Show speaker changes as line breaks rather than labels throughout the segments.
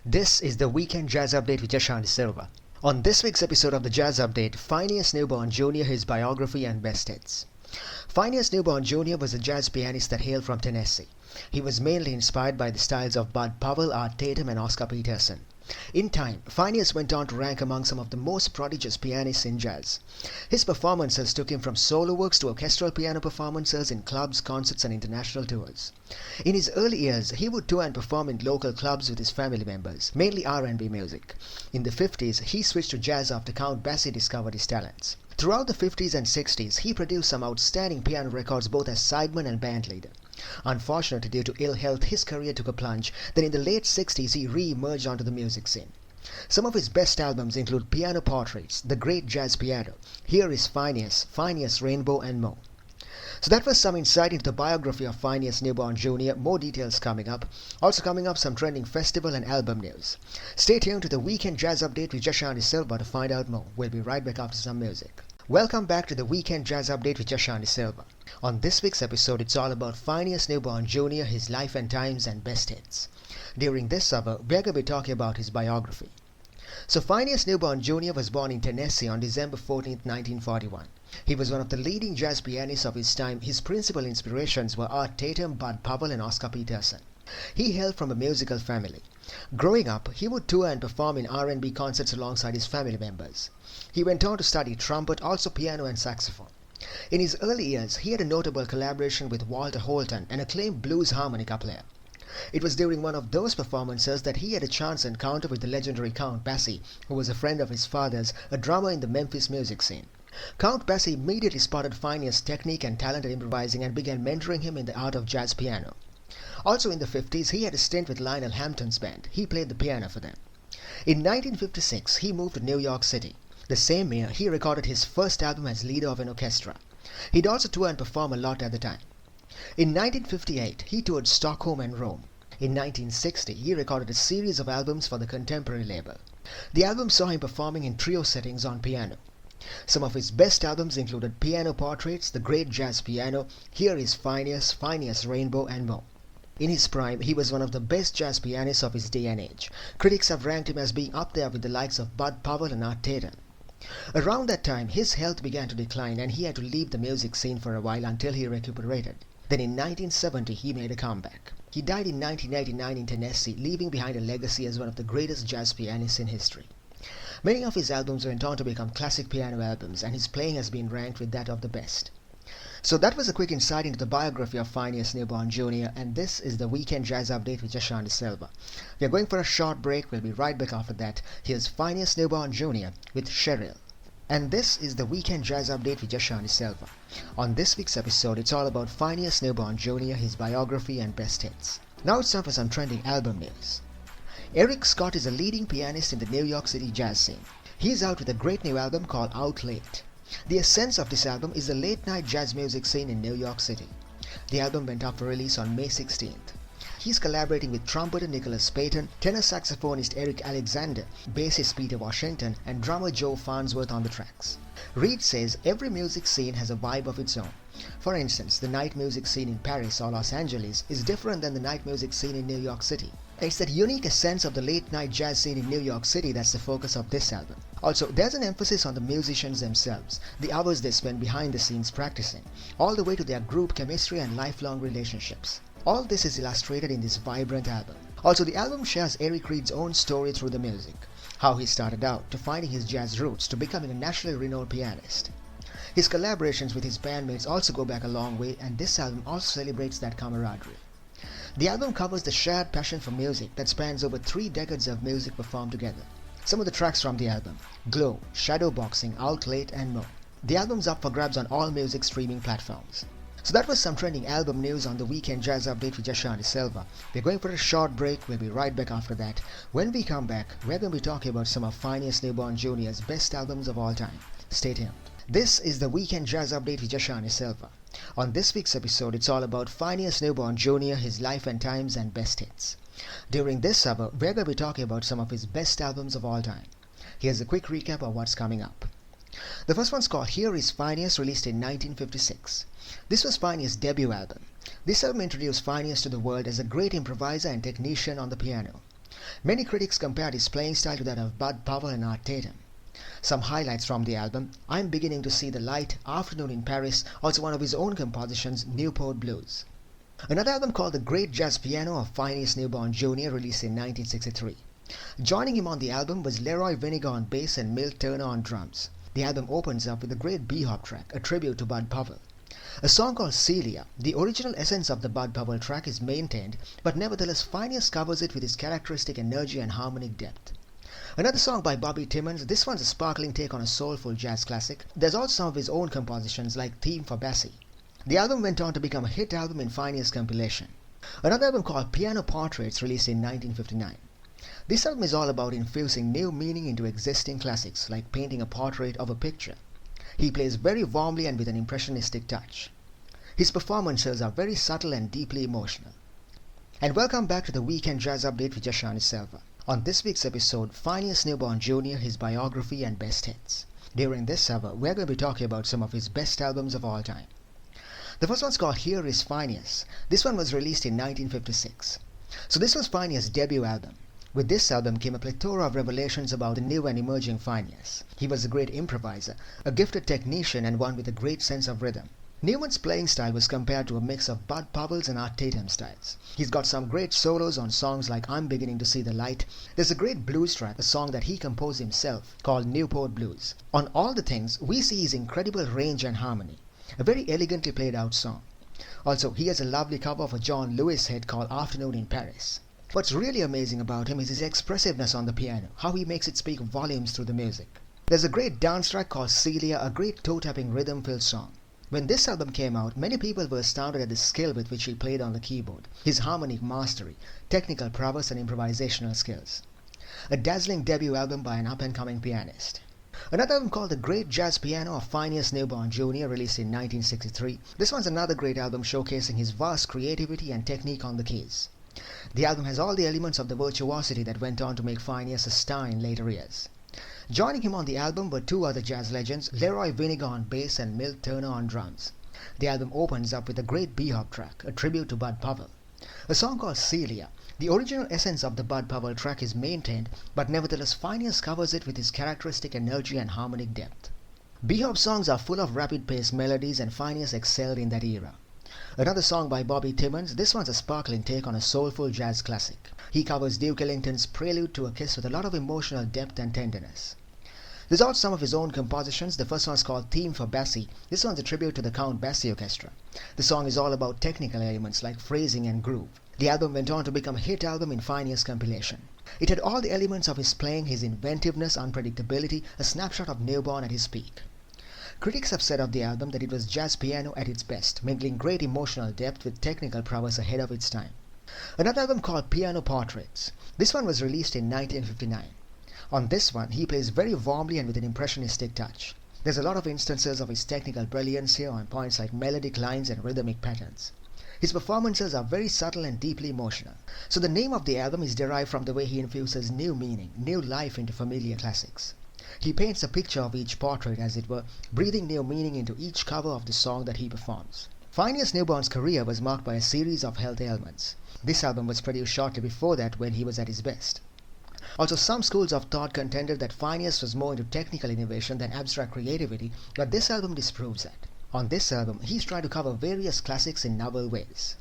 This is the Weekend Jazz Update with Yashanti Silva. On this week's episode of the Jazz Update, Phineas Newborn Jr., his biography and best hits. Phineas Newborn Jr. was a jazz pianist that hailed from Tennessee. He was mainly inspired by the styles of Bud Powell, Art Tatum and Oscar Peterson. In time, Phineas went on to rank among some of the most prodigious pianists in jazz. His performances took him from solo works to orchestral piano performances in clubs, concerts and international tours. In his early years, he would tour and perform in local clubs with his family members, mainly R&B music. In the 50s, he switched to jazz after Count Basie discovered his talents. Throughout the 50s and 60s, he produced some outstanding piano records both as sideman and band leader. Unfortunately, due to ill health, his career took a plunge. Then in the late 60s, he re-emerged onto the music scene. Some of his best albums include Piano Portraits, The Great Jazz Piano, Here is Phineas, Phineas Rainbow and more. So that was some insight into the biography of Phineas Newborn Jr. More details coming up. Also coming up, some trending festival and album news. Stay tuned to the Weekend Jazz Update with Yashanti Silva to find out more. We'll be right back after some music. Welcome back to the Weekend Jazz Update with Yashanti Silva. On this week's episode, it's all about Phineas Newborn Jr., his life and times and best hits. During this hour, we're going to be talking about his biography. So Phineas Newborn Jr. was born in Tennessee on December 14, 1941. He was one of the leading jazz pianists of his time. His principal inspirations were Art Tatum, Bud Powell and Oscar Peterson. He hailed from a musical family. Growing up, he would tour and perform in R&B concerts alongside his family members. He went on to study trumpet, also piano and saxophone. In his early years, he had a notable collaboration with Walter Holton, an acclaimed blues harmonica player. It was during one of those performances that he had a chance encounter with the legendary Count Basie, who was a friend of his father's, a drummer in the Memphis music scene. Count Basie immediately spotted Phineas' technique and talent at improvising and began mentoring him in the art of jazz piano. Also in the 50s, he had a stint with Lionel Hampton's band. He played the piano for them. In 1956, he moved to New York City. The same year, he recorded his first album as leader of an orchestra. He'd also tour and perform a lot at the time. In 1958, he toured Stockholm and Rome. In 1960, he recorded a series of albums for the Contemporary label. The album saw him performing in trio settings on piano. Some of his best albums included Piano Portraits, The Great Jazz Piano, Here is Phineas, Phineas Rainbow and more. In his prime, he was one of the best jazz pianists of his day and age. Critics have ranked him as being up there with the likes of Bud Powell and Art Tatum. Around that time, his health began to decline and he had to leave the music scene for a while until he recuperated. Then in 1970, he made a comeback. He died in 1989 in Tennessee, leaving behind a legacy as one of the greatest jazz pianists in history. Many of his albums went on to become classic piano albums, and his playing has been ranked with that of the best. So that was a quick insight into the biography of Phineas Newborn Jr. and this is the Weekend Jazz Update with Yashanti Silva. We are going for a short break. We'll be right back after that. Here's Phineas Newborn Jr. with Cheryl. And this is the Weekend Jazz Update with Yashanti Silva. On this week's episode, it's all about Phineas Newborn Jr., his biography and best hits. Now it's time for some trending album news. Eric Scott is a leading pianist in the New York City jazz scene. He's out with a great new album called Out Late. The essence of this album is the late-night jazz music scene in New York City. The album went up for release on May 16th. He's collaborating with trumpeter Nicholas Payton, tenor saxophonist Eric Alexander, bassist Peter Washington, and drummer Joe Farnsworth on the tracks. Reed says every music scene has a vibe of its own. For instance, the night music scene in Paris or Los Angeles is different than the night music scene in New York City. It's that unique essence of the late-night jazz scene in New York City that's the focus of this album. Also, there's an emphasis on the musicians themselves, the hours they spend behind the scenes practicing, all the way to their group chemistry and lifelong relationships. All this is illustrated in this vibrant album. Also, the album shares Eric Reed's own story through the music, how he started out, to finding his jazz roots, to becoming a nationally renowned pianist. His collaborations with his bandmates also go back a long way, and this album also celebrates that camaraderie. The album covers the shared passion for music that spans over 3 decades of music performed together. Some of the tracks from the album: Glow, Shadowboxing, Out Late and more. The album's up for grabs on all music streaming platforms. So that was some trending album news on the Weekend Jazz Update with Yashanti Silva. We're going for a short break. We'll be right back after that. When we come back, we're going to be talking about some of Phineas Newborn Jr.'s best albums of all time. Stay tuned. This is the Weekend Jazz Update with Yashanti Silva. On this week's episode, it's all about Phineas Newborn Jr., his life and times and best hits. During this hour, we're going to be talking about some of his best albums of all time. Here's a quick recap of what's coming up. The first one's called Here is Phineas, released in 1956. This was Phineas' debut album. This album introduced Phineas to the world as a great improviser and technician on the piano. Many critics compared his playing style to that of Bud Powell and Art Tatum. Some highlights from the album: I'm Beginning to See the Light, Afternoon in Paris, also one of his own compositions, Newport Blues. Another album called The Great Jazz Piano of Phineas Newborn Jr. released in 1963. Joining him on the album was Leroy Vinnegar on bass and Milt Turner on drums. The album opens up with the great bebop track, a tribute to Bud Powell. A song called Celia, the original essence of the Bud Powell track, is maintained, but nevertheless Phineas covers it with his characteristic energy and harmonic depth. Another song by Bobby Timmons, this one's a sparkling take on a soulful jazz classic. There's also some of his own compositions like Theme for Bessie. The album went on to become a hit album in Phineas' compilation. Another album called Piano Portraits released in 1959. This album is all about infusing new meaning into existing classics, like painting a portrait of a picture. He plays very warmly and with an impressionistic touch. His performances are very subtle and deeply emotional. And welcome back to the Weekend Jazz Update with Jashani Silva. On this week's episode, Phineas Newborn Jr., his biography and best hits. During this hour, we're going to be talking about some of his best albums of all time. The first one's called Here Is Phineas. This one was released in 1956. So this was Phineas' debut album. With this album came a plethora of revelations about the new and emerging Phineas. He was a great improviser, a gifted technician, and one with a great sense of rhythm. Newman's playing style was compared to a mix of Bud Powell's and Art Tatum styles. He's got some great solos on songs like I'm Beginning to See the Light. There's a great blues track, a song that he composed himself, called Newport Blues. On All the Things, we see his incredible range and harmony. A very elegantly played out song. Also, he has a lovely cover of a John Lewis hit called Afternoon in Paris. What's really amazing about him is his expressiveness on the piano, how he makes it speak volumes through the music. There's a great dance track called Celia, a great toe-tapping rhythm-filled song. When this album came out, many people were astounded at the skill with which he played on the keyboard, his harmonic mastery, technical prowess and improvisational skills. A dazzling debut album by an up-and-coming pianist. Another album called The Great Jazz Piano of Phineas Newborn Jr. released in 1963. This one's another great album showcasing his vast creativity and technique on the keys. The album has all the elements of the virtuosity that went on to make Phineas a star in later years. Joining him on the album were two other jazz legends, Leroy Vinnegar on bass and Milt Turner on drums. The album opens up with a great bebop track, a tribute to Bud Powell. A song called Celia. The original essence of the Bud Powell track is maintained, but nevertheless Phineas covers it with his characteristic energy and harmonic depth. Bebop songs are full of rapid-paced melodies, and Phineas excelled in that era. Another song by Bobby Timmons, this one's a sparkling take on a soulful jazz classic. He covers Duke Ellington's Prelude to a Kiss with a lot of emotional depth and tenderness. There's also some of his own compositions. The first one's called Theme for Bessie. This one's a tribute to the Count Basie Orchestra. The song is all about technical elements like phrasing and groove. The album went on to become a hit album in Phineas' compilation. It had all the elements of his playing, his inventiveness, unpredictability, a snapshot of Newborn at his peak. Critics have said of the album that it was jazz piano at its best, mingling great emotional depth with technical prowess ahead of its time. Another album called Piano Portraits. This one was released in 1959. On this one, he plays very warmly and with an impressionistic touch. There's a lot of instances of his technical brilliance here on points like melodic lines and rhythmic patterns. His performances are very subtle and deeply emotional. So the name of the album is derived from the way he infuses new meaning, new life into familiar classics. He paints a picture of each portrait, as it were, breathing new meaning into each cover of the song that he performs. Phineas Newborn's career was marked by a series of health ailments. This album was produced shortly before that, when he was at his best. Also, some schools of thought contended that Phineas was more into technical innovation than abstract creativity, but this album disproves that. On this album, he's tried to cover various classics in novel ways.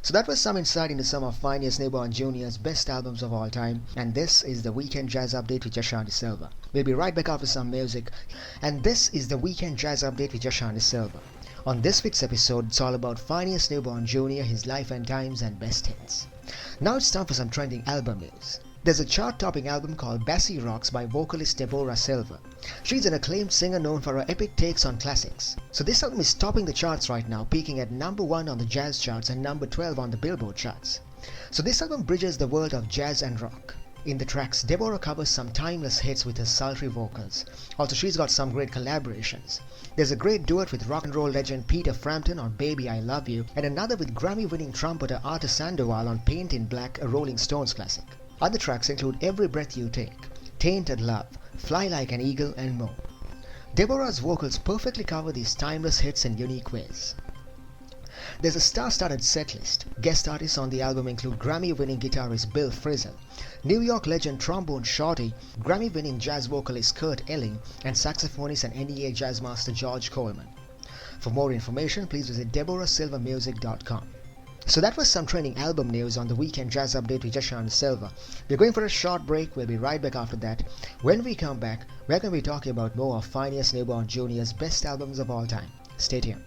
So that was some insight into some of Phineas Newborn Jr.'s best albums of all time, and this is the Weekend Jazz Update with Jashani Silva. We'll be right back after some music, and this is the Weekend Jazz Update with Jashani Silva. On this week's episode, it's all about Phineas Newborn Jr., his life and times and best hits. Now it's time for some trending album news. There's a chart-topping album called Basie Rocks by vocalist Deborah Silver. She's an acclaimed singer known for her epic takes on classics. So this album is topping the charts right now, peaking at number 1 on the jazz charts and number 12 on the Billboard charts. So this album bridges the world of jazz and rock. In the tracks, Deborah covers some timeless hits with her sultry vocals. Also, she's got some great collaborations. There's a great duet with rock and roll legend Peter Frampton on Baby I Love You, and another with Grammy-winning trumpeter Arthur Sandoval on Paint in Black, a Rolling Stones classic. Other tracks include Every Breath You Take, Tainted Love, Fly Like an Eagle, and more. Deborah's vocals perfectly cover these timeless hits in unique ways. There's a star-studded setlist. Guest artists on the album include Grammy-winning guitarist Bill Frisell, New York legend trombone shorty, Grammy-winning jazz vocalist Kurt Elling, and saxophonist and NEA jazz master George Coleman. For more information, please visit deborahsilvermusic.com. So that was some trending album news on the Weekend Jazz Update with Jashan Silva. We're going for a short break. We'll be right back after that. When we come back, we're going to be talking about more of Phineas Newborn Jr.'s best albums of all time. Stay tuned.